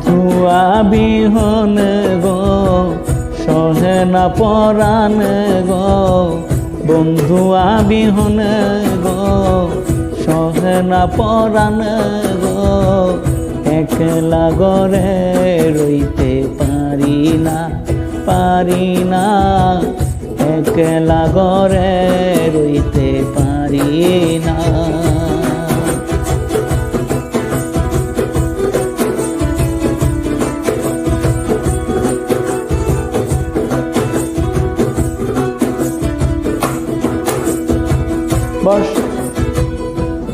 বন্ধু আবিহনে গো সহে না পরাণ গো, বন্ধু আবিহনে গো সহে না পরাণ গো, একলা গরে রইতে পারি না, পারি না, একলা গরে রইতে পারি না।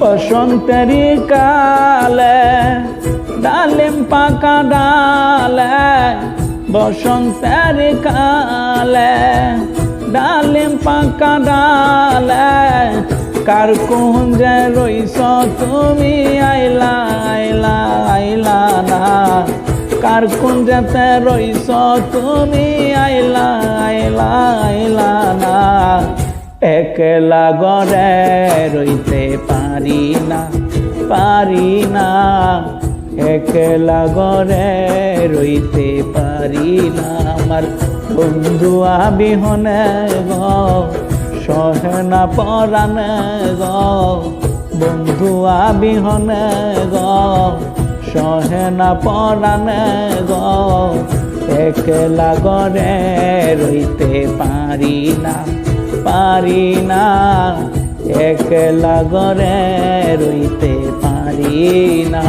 বসন্তেরি কালে ডালিম পাকা ডালে, বসন্তের কালে ডালিম পাকা ডালে, কার কুঞ্জে রইছ তুমি আইলা আইলা আইলা না, কার কুঞ্জেতে রইছ তুমি আইলা আইলা আইলা না, একলা গরে রইতে পারি না, পারি না, একলা গরে রইতে পারি না। আমার বন্ধু আবিহনে গো সহে না পরাণ গো, বন্ধু আবিহনে গো সহে না পরাণ গো, একলা গরে রইতে পারি না, পারি না, একলা গরে রইতে পারি না।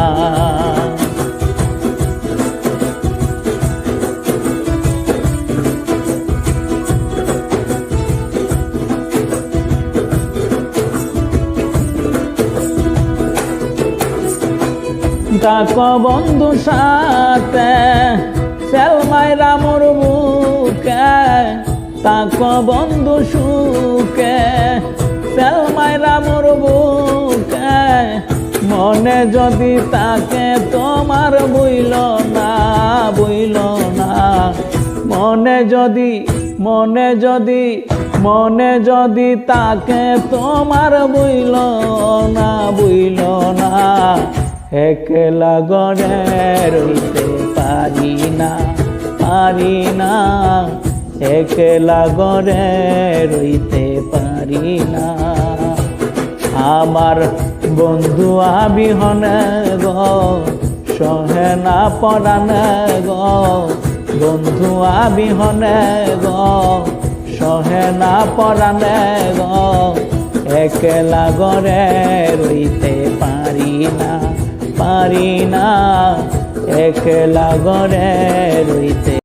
তাকো বন্ধু সাথে সেলমাইরা মোর বুকে, তাকো বন্ধু সুখে সেলমাইরা মোর বুকে, মনে যদি তাকে তোমার বইল না, বইল না, মনে যদি, মনে যদি, মনে যদি তাকে তোমার বইল না, বইল না, একলা গরে রইতে পারি না, পারি না, একলা গরে রইতে পারি না। আমার বন্ধু আবিহনে গো সহে না পরাণ গো, বন্ধু আবিহনে গো সহে না পরাণ গো, একলা গরে রইতে পারি না, পারি না, একলা গরে রইতে